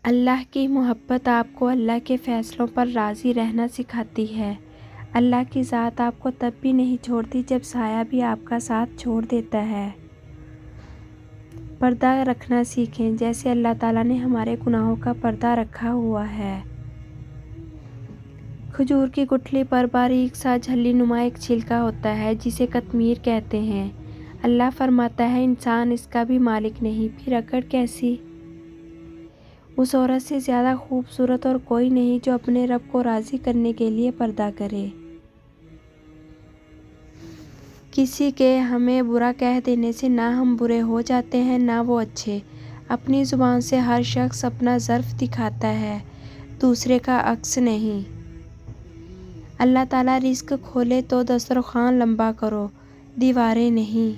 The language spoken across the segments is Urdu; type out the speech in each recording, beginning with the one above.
اللہ کی محبت آپ کو اللہ کے فیصلوں پر راضی رہنا سکھاتی ہے۔ اللہ کی ذات آپ کو تب بھی نہیں چھوڑتی جب سایہ بھی آپ کا ساتھ چھوڑ دیتا ہے۔ پردہ رکھنا سیکھیں جیسے اللہ تعالیٰ نے ہمارے گناہوں کا پردہ رکھا ہوا ہے۔ کھجور کی گٹھلی پر باریک سا جھلی نما ایک چھلکا ہوتا ہے جسے قطمیر کہتے ہیں۔ اللہ فرماتا ہے انسان اس کا بھی مالک نہیں، پھر اکڑ کیسی؟ اس عورت سے زیادہ خوبصورت اور کوئی نہیں جو اپنے رب کو راضی کرنے کے لیے پردہ کرے۔ کسی کے ہمیں برا کہہ دینے سے نہ ہم برے ہو جاتے ہیں نہ وہ اچھے۔ اپنی زبان سے ہر شخص اپنا ظرف دکھاتا ہے، دوسرے کا عکس نہیں۔ اللہ تعالیٰ رزق کھولے تو دسترخوان لمبا کرو، دیواریں نہیں۔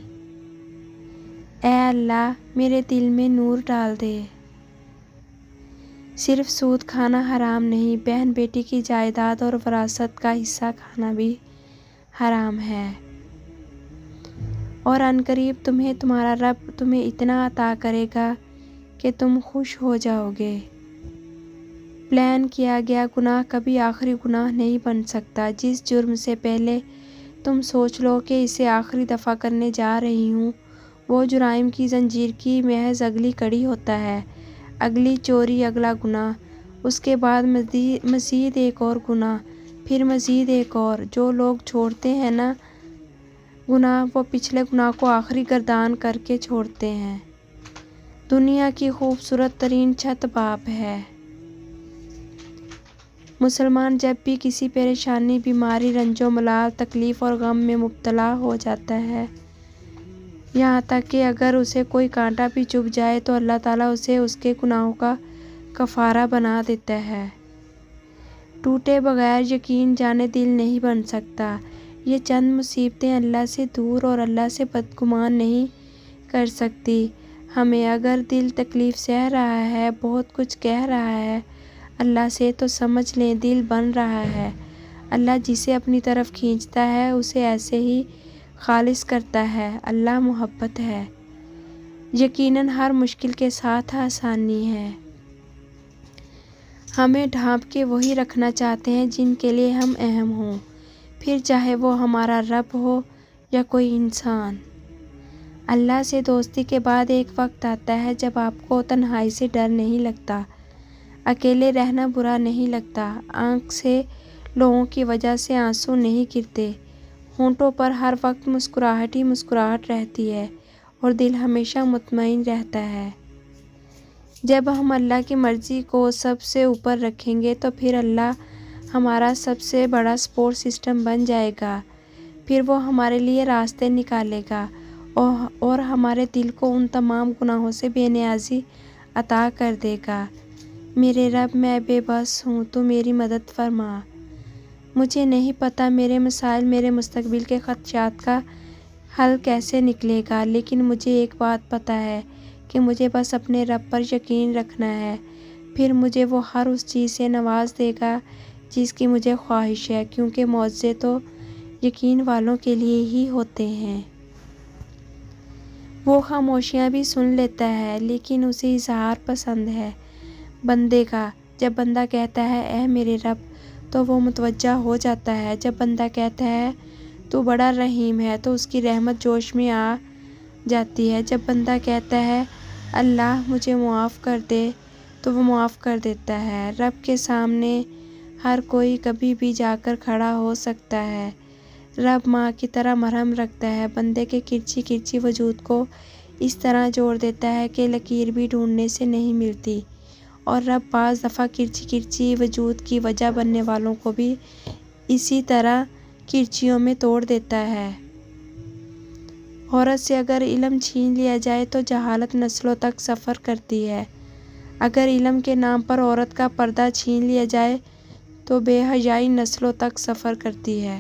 اے اللہ میرے دل میں نور ڈال دے۔ صرف سود کھانا حرام نہیں، بہن بیٹی کی جائیداد اور وراثت کا حصہ کھانا بھی حرام ہے۔ اور عنقریب تمہارا رب تمہیں اتنا عطا کرے گا کہ تم خوش ہو جاؤ گے۔ پلان کیا گیا گناہ کبھی آخری گناہ نہیں بن سکتا۔ جس جرم سے پہلے تم سوچ لو کہ اسے آخری دفعہ کرنے جا رہی ہوں، وہ جرائم کی زنجیر کی محض اگلی کڑی ہوتا ہے۔ اگلی چوری، اگلا گناہ، اس کے بعد مزید ایک اور گناہ، پھر مزید ایک اور۔ جو لوگ چھوڑتے ہیں نا گناہ، وہ پچھلے گناہ کو آخری گردان کر کے چھوڑتے ہیں۔ دنیا کی خوبصورت ترین چھت باپ ہے۔ مسلمان جب بھی کسی پریشانی، بیماری، رنج و ملال، تکلیف اور غم میں مبتلا ہو جاتا ہے، یہاں تک کہ اگر اسے کوئی کانٹا بھی چبھ جائے تو اللہ تعالیٰ اسے اس کے گناہوں کا کفارہ بنا دیتا ہے۔ ٹوٹے بغیر یقین جانے دل نہیں بن سکتا۔ یہ چند مصیبتیں اللہ سے دور اور اللہ سے بدگمان نہیں کر سکتی ہمیں۔ اگر دل تکلیف سہ رہا ہے، بہت کچھ کہہ رہا ہے اللہ سے، تو سمجھ لیں دل بن رہا ہے۔ اللہ جسے اپنی طرف کھینچتا ہے اسے ایسے ہی خالص کرتا ہے۔ اللہ محبت ہے۔ یقیناً ہر مشکل کے ساتھ آسانی ہے۔ ہمیں ڈھانپ کے وہی رکھنا چاہتے ہیں جن کے لیے ہم اہم ہوں، پھر چاہے وہ ہمارا رب ہو یا کوئی انسان۔ اللہ سے دوستی کے بعد ایک وقت آتا ہے جب آپ کو تنہائی سے ڈر نہیں لگتا، اکیلے رہنا برا نہیں لگتا، آنکھ سے لوگوں کی وجہ سے آنسو نہیں گرتے، ہونٹوں پر ہر وقت مسکراہٹ ہی مسکراہٹ رہتی ہے اور دل ہمیشہ مطمئن رہتا ہے۔ جب ہم اللہ کی مرضی کو سب سے اوپر رکھیں گے تو پھر اللہ ہمارا سب سے بڑا سپورٹ سسٹم بن جائے گا۔ پھر وہ ہمارے لیے راستے نکالے گا اور ہمارے دل کو ان تمام گناہوں سے بے نیازی عطا کر دے گا۔ میرے رب میں بے بس ہوں، تو میری مدد فرما۔ مجھے نہیں پتا میرے مسائل، میرے مستقبل کے خدشات کا حل کیسے نکلے گا، لیکن مجھے ایک بات پتا ہے کہ مجھے بس اپنے رب پر یقین رکھنا ہے، پھر مجھے وہ ہر اس چیز سے نواز دے گا جس کی مجھے خواہش ہے، کیونکہ معجزے تو یقین والوں کے لیے ہی ہوتے ہیں۔ وہ خاموشیاں بھی سن لیتا ہے، لیکن اسے اظہار پسند ہے بندے کا۔ جب بندہ کہتا ہے اے میرے رب، تو وہ متوجہ ہو جاتا ہے۔ جب بندہ کہتا ہے تو بڑا رحیم ہے، تو اس کی رحمت جوش میں آ جاتی ہے۔ جب بندہ کہتا ہے اللہ مجھے معاف کر دے، تو وہ معاف کر دیتا ہے۔ رب کے سامنے ہر کوئی کبھی بھی جا کر کھڑا ہو سکتا ہے۔ رب ماں کی طرح مرہم رکھتا ہے، بندے کے کرچی کرچی وجود کو اس طرح جوڑ دیتا ہے کہ لکیر بھی ڈھونڈنے سے نہیں ملتی، اور رب بعض دفعہ کرچی کرچی وجود کی وجہ بننے والوں کو بھی اسی طرح کرچیوں میں توڑ دیتا ہے۔ عورت سے اگر علم چھین لیا جائے تو جہالت نسلوں تک سفر کرتی ہے، اگر علم کے نام پر عورت کا پردہ چھین لیا جائے تو بے حیائی نسلوں تک سفر کرتی ہے۔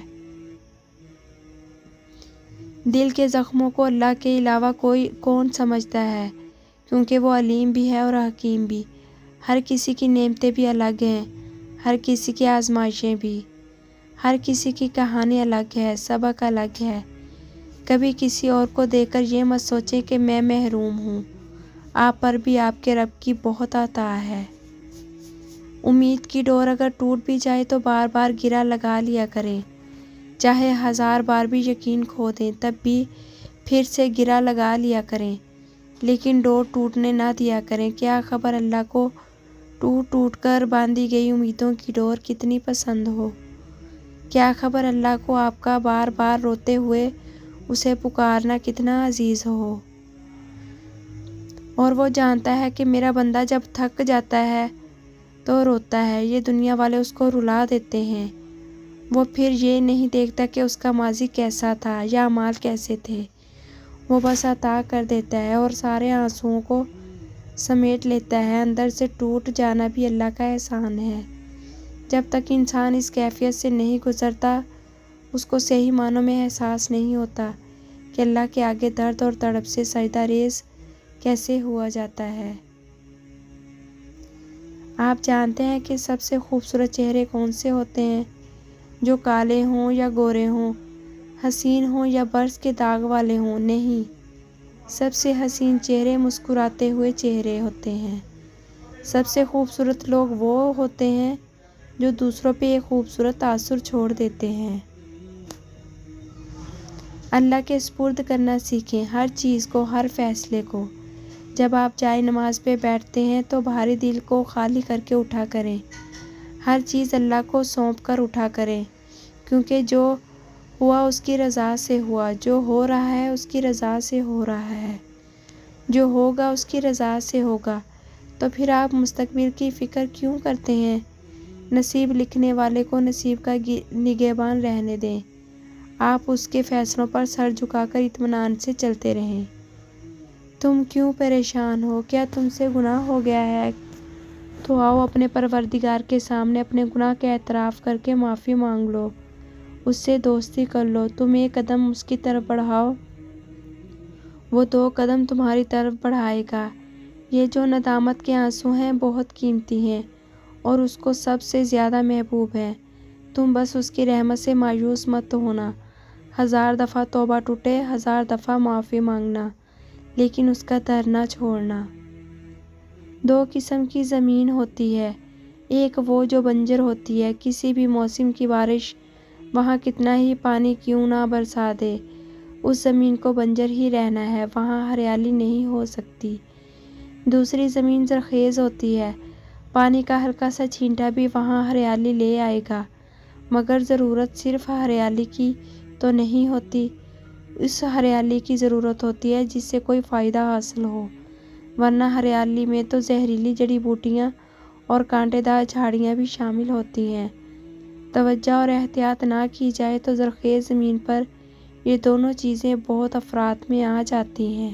دل کے زخموں کو اللہ کے علاوہ کون سمجھتا ہے، کیونکہ وہ علیم بھی ہے اور حکیم بھی۔ ہر کسی کی نعمتیں بھی الگ ہیں، ہر کسی کی آزمائشیں بھی، ہر کسی کی کہانی الگ ہے، سبق الگ ہے۔ کبھی کسی اور کو دیکھ کر یہ مت سوچیں کہ میں محروم ہوں، آپ پر بھی آپ کے رب کی بہت عطا ہے۔ امید کی ڈور اگر ٹوٹ بھی جائے تو بار بار گرا لگا لیا کریں، چاہے 1000 بار بھی یقین کھو دیں تب بھی پھر سے گرا لگا لیا کریں، لیکن ڈور ٹوٹنے نہ دیا کریں۔ کیا خبر اللہ کو ٹوٹ ٹوٹ کر باندھی گئی امیدوں کی ڈور کتنی پسند ہو، کیا خبر اللہ کو آپ کا بار بار روتے ہوئے اسے پکارنا کتنا عزیز ہو۔ اور وہ جانتا ہے کہ میرا بندہ جب تھک جاتا ہے تو روتا ہے، یہ دنیا والے اس کو رلا دیتے ہیں، وہ پھر یہ نہیں دیکھتا کہ اس کا ماضی کیسا تھا یا اعمال کیسے تھے، وہ بس عطا کر دیتا ہے اور سارے آنسوؤں کو سمیٹ لیتا ہے۔ اندر سے ٹوٹ جانا بھی اللہ کا احسان ہے۔ جب تک انسان اس کیفیت سے نہیں گزرتا اس کو صحیح معنوں میں احساس نہیں ہوتا کہ اللہ کے آگے درد اور تڑپ سے سجدہ ریز کیسے ہوا جاتا ہے۔ آپ جانتے ہیں کہ سب سے خوبصورت چہرے کون سے ہوتے ہیں؟ جو کالے ہوں یا گورے ہوں، حسین ہوں یا برس کے داغ والے ہوں؟ نہیں، سب سے حسین چہرے مسکراتے ہوئے چہرے ہوتے ہیں۔ سب سے خوبصورت لوگ وہ ہوتے ہیں جو دوسروں پہ ایک خوبصورت تاثر چھوڑ دیتے ہیں۔ اللہ کے سپرد کرنا سیکھیں، ہر چیز کو، ہر فیصلے کو۔ جب آپ جائے نماز پہ بیٹھتے ہیں تو بھاری دل کو خالی کر کے اٹھا کریں، ہر چیز اللہ کو سونپ کر اٹھا کریں، کیونکہ جو ہوا اس کی رضا سے ہوا، جو ہو رہا ہے اس کی رضا سے ہو رہا ہے، جو ہوگا اس کی رضا سے ہوگا۔ تو پھر آپ مستقبل کی فکر کیوں کرتے ہیں؟ نصیب لکھنے والے کو نصیب کا نگہبان رہنے دیں، آپ اس کے فیصلوں پر سر جھکا کر اطمینان سے چلتے رہیں۔ تم کیوں پریشان ہو؟ کیا تم سے گناہ ہو گیا ہے؟ تو آؤ اپنے پروردگار کے سامنے اپنے گناہ کا اعتراف کر کے معافی مانگ لو، اس سے دوستی کر لو۔ تم 1 قدم اس کی طرف بڑھاؤ، وہ 2 قدم تمہاری طرف بڑھائے گا۔ یہ جو ندامت کے آنسو ہیں بہت قیمتی ہیں اور اس کو سب سے زیادہ محبوب ہیں۔ تم بس اس کی رحمت سے مایوس مت ہونا۔ 1000 دفعہ توبہ ٹوٹے، 1000 دفعہ معافی مانگنا، لیکن اس کا در نہ چھوڑنا۔ 2 قسم کی زمین ہوتی ہے، ایک وہ جو بنجر ہوتی ہے، کسی بھی موسم کی بارش وہاں کتنا ہی پانی کیوں نہ برسا دے اس زمین کو بنجر ہی رہنا ہے، وہاں ہریالی نہیں ہو سکتی۔ دوسری زمین زرخیز ہوتی ہے، پانی کا ہلکا سا چھینٹا بھی وہاں ہریالی لے آئے گا، مگر ضرورت صرف ہریالی کی تو نہیں ہوتی، اس ہریالی کی ضرورت ہوتی ہے جس سے کوئی فائدہ حاصل ہو، ورنہ ہریالی میں تو زہریلی جڑی بوٹیاں اور کانٹے دار جھاڑیاں بھی شامل ہوتی ہیں۔ توجہ اور احتیاط نہ کی جائے تو زرخیز زمین پر یہ دونوں چیزیں بہت افراط میں آ جاتی ہیں۔